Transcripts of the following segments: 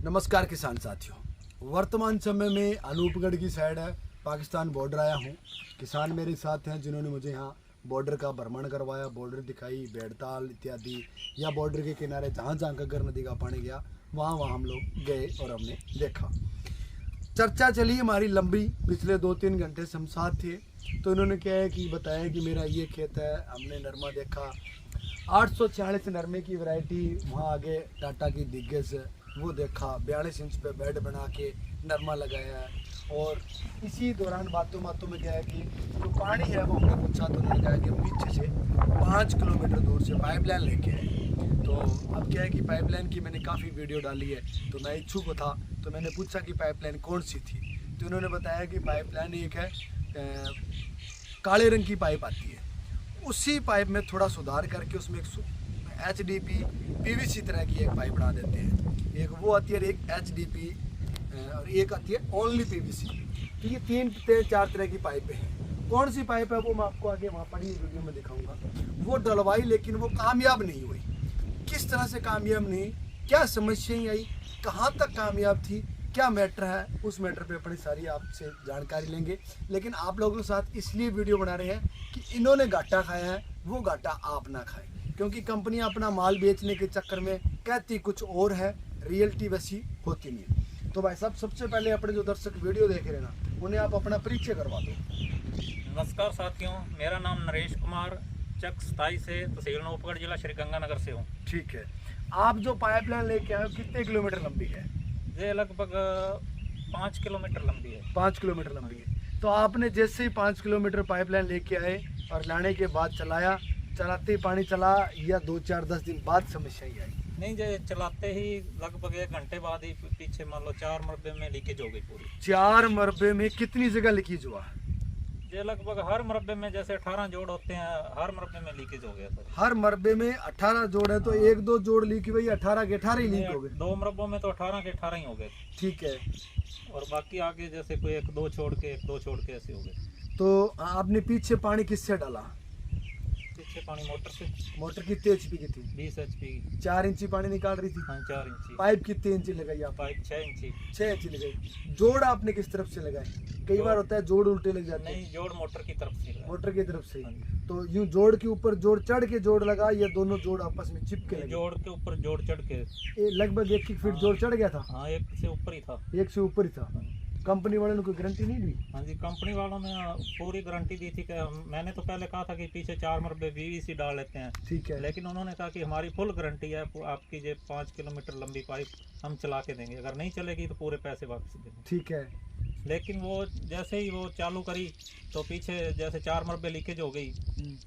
नमस्कार किसान साथियों, वर्तमान समय में अनूपगढ़ की साइड है, पाकिस्तान बॉर्डर आया हूँ। किसान मेरे साथ हैं जिन्होंने मुझे यहाँ बॉर्डर का भ्रमण करवाया, बॉर्डर दिखाई, बेड़ताल इत्यादि, या बॉर्डर के किनारे जहाँ जहाँ घग्गर नदी का पानी गया वहाँ हम लोग गए और हमने देखा। चर्चा चली हमारी लंबी, पिछले 2-3 घंटे से हम साथ थे। तो इन्होंने क्या है कि बताया कि मेरा ये खेत है, हमने नरमा देखा, 846 नरमे की वैरायटी, वहाँ आगे टाटा की दिग्गज वो देखा, 42 इंच पे बेड बना के नरमा लगाया है। और इसी दौरान बातों में क्या है कि जो पानी है वो हमने पूछा तो उन्होंने कहा कि पीछे से 5 किलोमीटर दूर से पाइपलाइन लेके आए। तो अब क्या है कि पाइपलाइन की मैंने काफ़ी वीडियो डाली है, तो मैं इच्छुक था, तो मैंने पूछा कि पाइपलाइन कौन सी थी। तो उन्होंने बताया कि पाइपलाइन एक है, काले रंग की पाइप आती है, उसी पाइप में थोड़ा सुधार करके उसमें एक HDP PVC तरह की एक पाइप बना देते हैं। एक वो आती है, एक HDP और एक आती है ओनली PVC। तो ये 3-4 तरह की पाइपें हैं। कौन सी पाइप है वो मैं आपको आगे वहाँ पड़ी वीडियो में दिखाऊंगा। वो डलवाई लेकिन वो कामयाब नहीं हुई। किस तरह से कामयाब नहीं, क्या समस्याएं आई, कहाँ तक कामयाब थी, क्या मैटर है, उस मैटर पे अपनी सारी आपसे जानकारी लेंगे। लेकिन आप लोगों के साथ इसलिए वीडियो बना रहे हैं कि इन्होंने घाटा खाया है, वो घाटा आप ना खाएं। क्योंकि कंपनियां अपना माल बेचने के चक्कर में कहती कुछ और है, रियलिटी वैसी होती नहीं। तो भाई साहब, सबसे पहले अपने जो दर्शक वीडियो देख रहे हैं ना, उन्हें आप अपना परिचय करवा दो। नमस्कार साथियों, मेरा नाम नरेश कुमार, चक 27 से, तहसील अनूपगढ़, जिला श्री गंगानगर से हूँ। ठीक है, आप जो पाइपलाइन लेके आए हो कितने किलोमीटर लंबी है? ये लगभग 5 किलोमीटर लंबी है। 5 किलोमीटर लंबी है। तो आपने जैसे ही 5 किलोमीटर पाइपलाइन लेके आए और लाने के बाद चलाते ही पानी चला, या 2-4-10 दिन बाद समस्या ही आई? नहीं, जो चलाते ही लगभग 1 घंटे बाद ही पीछे मान लो 4 मरबे में लीकेज हो गई पूरी। 4 मरबे में कितनी जगह लीकेज हुआ? ये लगभग हर मरबे में, जैसे 18 जोड़ होते हैं, हर मरबे में लीकेज हो गया था। हर मरबे में 18 जोड़ है, तो 1-2 जोड़ लीक हुई, 18 के 18 ही लीक हो गए? 2 मरबों में तो 18 के 18 ही हो गए। ठीक है। और बाकी आगे जैसे कोई 1-2 छोड़ के 1-2 छोड़ के ऐसे हो गए। तो आपने पीछे पानी किससे डाला? पीछे पानी मोटर से। मोटर कितने HP की थी? 20 HP की। 4 इंची पानी निकाल रही थी? हाँ, 4 इंची। पाइप कितने इंची लगाई आप? पाइप 6 इंची। 6 इंची लगाई। जोड़ आपने किस तरफ से लगाए? कई बार होता है जोड़ उल्टे लग जाते हैं। नहीं, जोड़ मोटर की तरफ से लगा। मोटर की तरफ से। हाँ जी। तो यूं जोड़ के ऊपर जोड़ चढ़ के जोड़ लगा, या दोनों जोड़ आपस में चिपके लगे? जोड़ के ऊपर जोड़ चढ़ के। लगभग 1 फीट जोड़ चढ़ गया था? हाँ, 1 से ऊपर ही था। 1 से ऊपर ही था। कंपनी वालों ने कोई गारंटी नहीं दी? हाँ जी, कंपनी वालों ने पूरी गारंटी दी थी कि मैंने तो पहले कहा था कि पीछे 4 मरबे PVC डाल लेते हैं। ठीक है। लेकिन उन्होंने कहा कि हमारी फुल गारंटी है, आपकी जो 5 किलोमीटर लंबी पाइप हम चला के देंगे, अगर नहीं चलेगी तो पूरे पैसे वापस देंगे। ठीक है। लेकिन वो जैसे ही वो चालू करी तो पीछे जैसे 4 मरबे लीकेज हो गई।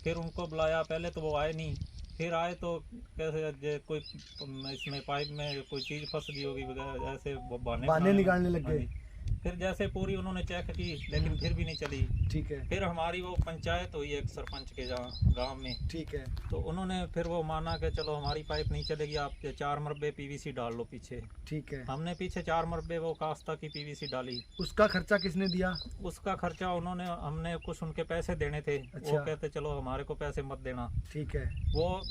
फिर उनको बुलाया, पहले तो वो आए नहीं, फिर आए तो कैसे कोई इसमें पाइप में कोई चीज़ फंस गई होगी वगैरह, ऐसे बहाने निकालने लग गए। फिर जैसे पूरी उन्होंने चेक की, लेकिन फिर भी नहीं चली। ठीक है। फिर हमारी वो पंचायत हुई एक सरपंच के जहाँ गांव में। ठीक है। तो उन्होंने फिर वो माना कि चलो हमारी पाइप नहीं चलेगी, आप 4 मरबे PVC डाल लो पीछे। ठीक है। हमने पीछे 4 मरबे वो कास्ता की PVC डाली। उसका खर्चा किसने दिया? उसका खर्चा उन्होंने, हमने कुछ उनके पैसे देने थे। अच्छा। वो कहते चलो हमारे को पैसे मत देना। ठीक है। वो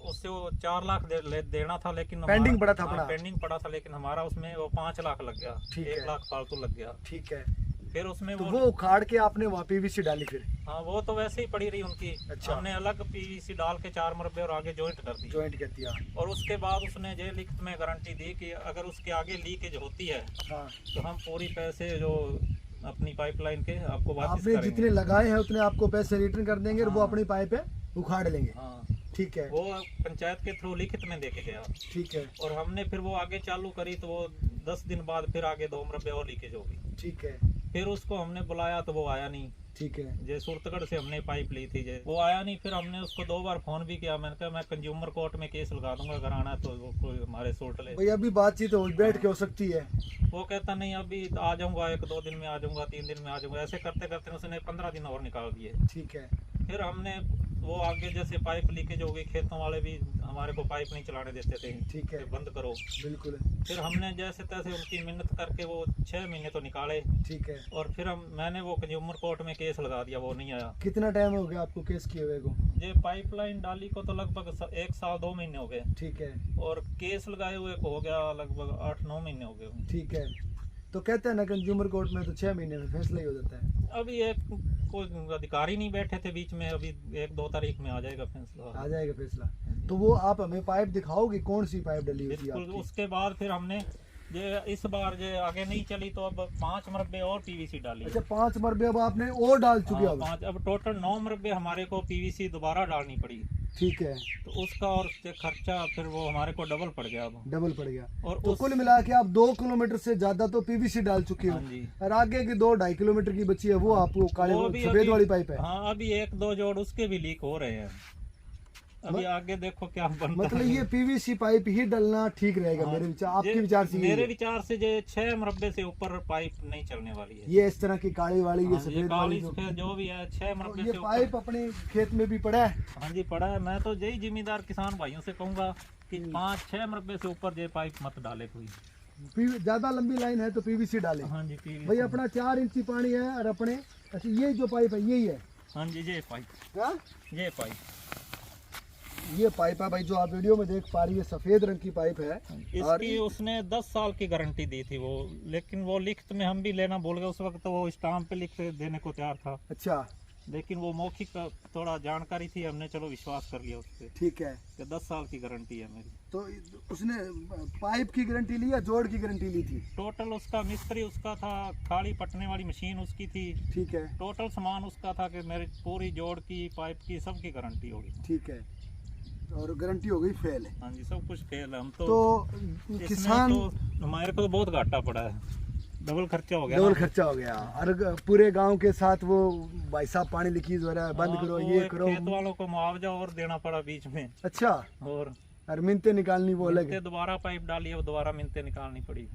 उससे वो 4 लाख देना था, लेकिन पेंडिंग पड़ा था। पेंडिंग पड़ा था, लेकिन हमारा उसमें वो 5 लाख लग गया। 1 लाख फालतू लग गया। ठीक है। फिर उसमें तो वो उखाड़ के आपने वहाँ PVC डाली फिर? हाँ, वो तो वैसे ही पड़ी रही उनकी। अच्छा। हमने अलग PVC डाल के 4 मरबे और आगे जॉइंट कर दी। जॉइंट कर दिया। और उसके बाद उसने ये लिखित में गारंटी दी कि अगर उसके आगे लीकेज होती है, हाँ, तो हम पूरी पैसे जो अपनी पाइपलाइन के आपको वापस करेंगे। जितने लगाए हैं उतने आपको पैसे रिटर्न कर देंगे। हाँ। और वो अपनी पाइप उखाड़ लेंगे। हाँ। ठीक है। वो पंचायत के थ्रू लिखित में देके गया। ठीक है। और हमने फिर वो आगे चालू करी तो वो 10 दिन बाद फिर आगे 2 मरबे और लीकेज हो गई। ठीक है। फिर उसको हमने बुलाया तो वो आया नहीं। ठीक है। जे सूरतगढ़ से हमने पाइप ली थी, वो आया नहीं। फिर हमने उसको 2 बार फोन भी किया। मैंने कहा मैं कंज्यूमर कोर्ट में केस लगा दूंगा, अगर आना तो वो कोई हमारे सूट ले। अभी बातचीत हो बैठ के हो सकती है। वो कहता नहीं, अभी आ जाऊंगा, 1-2 दिन में आ जाऊंगा, 3 दिन में आ जाऊंगा। ऐसे करते करते उसने 15 दिन और निकाल दिए। ठीक है। फिर हमने वो आगे जैसे पाइप लीकेज हो गई, खेतों वाले भी हमारे को पाइप नहीं चलाने देते थे। ठीक है, बंद करो। बिल्कुल। फिर हमने जैसे तैसे उनकी मिन्नत करके वो 6 महीने तो निकाले। ठीक है। और फिर मैंने वो कंज्यूमर कोर्ट में केस लगा दिया, वो नहीं आया। कितना टाइम हो गया आपको केस किए हुए को? ये पाइपलाइन डाली को तो लगभग 1 साल 2 महीने हो गए। ठीक है। और केस लगाए हुए को हो गया लगभग 8-9 महीने हो गए। ठीक है। तो कहते हैं ना कंज्यूमर कोर्ट में तो 6 महीने में फैसला ही हो जाता है। अभी एक कोई अधिकारी नहीं बैठे थे बीच में, अभी 1-2 तारीख में आ जाएगा फैसला। आ जाएगा फैसला। तो वो आप हमें पाइप दिखाओगे कौन सी पाइप डली हुई थी आपकी? उसके बाद फिर हमने ये इस बार जो आगे नहीं चली तो अब 5 मरबे और पीवीसी डाली। अच्छा 5 मरबे अब आपने और डाल चुके हो? 5, अब टोटल 9 मरबे हमारे को पीवीसी दोबारा डालनी पड़ी। ठीक है। तो उसका और खर्चा फिर वो हमारे को डबल पड़ गया। अब डबल पड़ गया। और तो कुल मिला के आप 2 किलोमीटर से ज्यादा तो पीवीसी डाल चुके हो। और आगे की 2-2.5 किलोमीटर की बची है वो आपको काले सफेद वाली पाइप है। हाँ अभी 1-2 जोड़ उसके भी लीक हो रहे हैं। अभी आगे देखो क्या बनता मतलब है। ये पीवीसी पाइप ही डलना ठीक रहेगा। मेरे विचार, आपके विचार से? मेरे विचार से जो 6 मरबे से ऊपर पाइप नहीं चलने वाली है। ये इस तरह की काली वाली, ये सफेद वाली जो भी है 6 मरबे ये से पाइप अपने खेत में भी पड़ा है? हाँ जी पड़ा है। मैं तो यही जिम्मेदार किसान भाइयों से कहूँगा कि 5-6 मरबे से ऊपर ये पाइप मत डाले कोई। ज्यादा लंबी लाइन है तो पीवीसी डाले। हाँ जी पीवीसी। भाई अपना 4 इंची पानी है और अपने अच्छा ये जो पाइप है यही है? हाँ जी ये पाइप। हाँ ये पाइप, ये पाइप है भाई जो आप वीडियो में देख पा रही है, सफेद रंग की पाइप है। इसकी उसने 10 साल की गारंटी दी थी वो, लेकिन वो लिखत में हम भी लेना भूल गए। उस वक्त तो वो स्टाम्प पे लिख के देने को तैयार था। अच्छा। लेकिन वो मौखिक थोड़ा जानकारी थी, हमने चलो विश्वास कर लिया उस पर। ठीक है। कि 10 साल की गारंटी है मेरी। तो उसने पाइप की गारंटी ली या जोड़ की गारंटी ली थी? टोटल उसका मिस्त्री उसका था, खाड़ी पटने वाली मशीन उसकी थी। ठीक है। टोटल सामान उसका था कि मेरी पूरी जोड़ की पाइप की सबकी गारंटी होगी। ठीक है। और गारंटी हो गई फेल है? हाँ जी सब कुछ फेल है। हम तो किसान तो हमारे को तो बहुत घाटा पड़ा है, डबल खर्चा हो गया। डबल खर्चा हो गया। और पूरे गांव के साथ वो भाई साहब पानी लीकेज हो रहा है, बंद करो, ये करो। खेत वालों को मुआवजा और देना पड़ा बीच में। अच्छा। और मिन्ते निकालनी वो अलग है। दोबारा पाइप डाली है, दोबारा मिन्ते निकालनी पड़ी।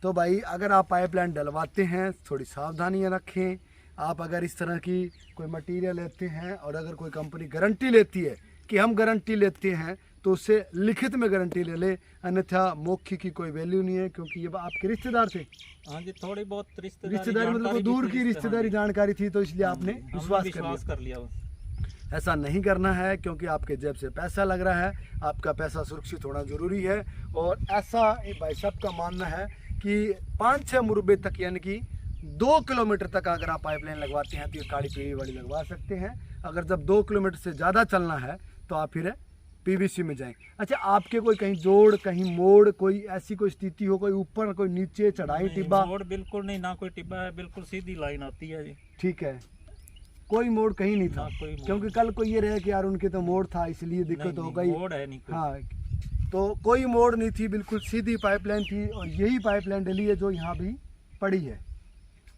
तो भाई अगर आप पाइपलाइन डलवाते हैं थोड़ी सावधानियां रखें। आप अगर इस तरह की कोई मटेरियल लेते हैं और अगर कोई कंपनी गारंटी लेती है कि हम गारंटी लेते हैं तो उससे लिखित में गारंटी ले ले, अन्यथा मौखिक की कोई वैल्यू नहीं है। क्योंकि ये आपके रिश्तेदार थे? हाँ जी थोड़ी बहुत रिश्तेदारी मतलब दूर की रिश्तेदारी जानकारी थी, तो इसलिए आपने विश्वास कर लिया। ऐसा नहीं करना है क्योंकि आपके जेब से पैसा लग रहा है, आपका पैसा सुरक्षित होना जरूरी है। और ऐसा भाई साहब का मानना है कि 5-6 मुरबे तक यानी कि 2 किलोमीटर तक अगर आप पाइपलाइन लगवाते हैं तो ये काली पीवी वाली लगवा सकते हैं। अगर जब 2 किलोमीटर से ज़्यादा चलना है तो आप फिर पीवीसी में जाएं। अच्छा आपके कोई कहीं जोड़ कहीं मोड़ कोई ऐसी कोई स्थिति हो, कोई ऊपर कोई नीचे चढ़ाई टिब्बा? मोड़ बिल्कुल नहीं, ना कोई टिब्बा है, बिल्कुल सीधी लाइन आती है जी। ठीक है। कोई मोड़ कहीं नहीं था? क्योंकि कल को ये रहे कि यार उनके तो मोड़ था इसलिए दिक्कत हो गई। मोड़ है नहीं कोई। हाँ तो कोई मोड़ नहीं थी, बिल्कुल सीधी पाइपलाइन थी। और यही पाइपलाइन डली है जो यहाँ भी पड़ी है।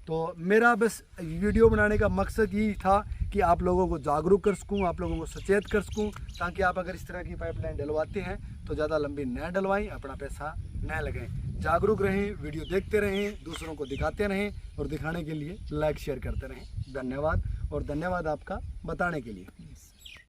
तो मेरा बस वीडियो बनाने का मकसद यही था कि आप लोगों को जागरूक कर सकूं, आप लोगों को सचेत कर सकूं, ताकि आप अगर इस तरह की पाइपलाइन डलवाते हैं तो ज़्यादा लंबी न डलवाएं, अपना पैसा न लगाएं। जागरूक रहें, वीडियो देखते रहें, दूसरों को दिखाते रहें और दिखाने के लिए लाइक शेयर करते रहें। धन्यवाद। और धन्यवाद आपका बताने के लिए।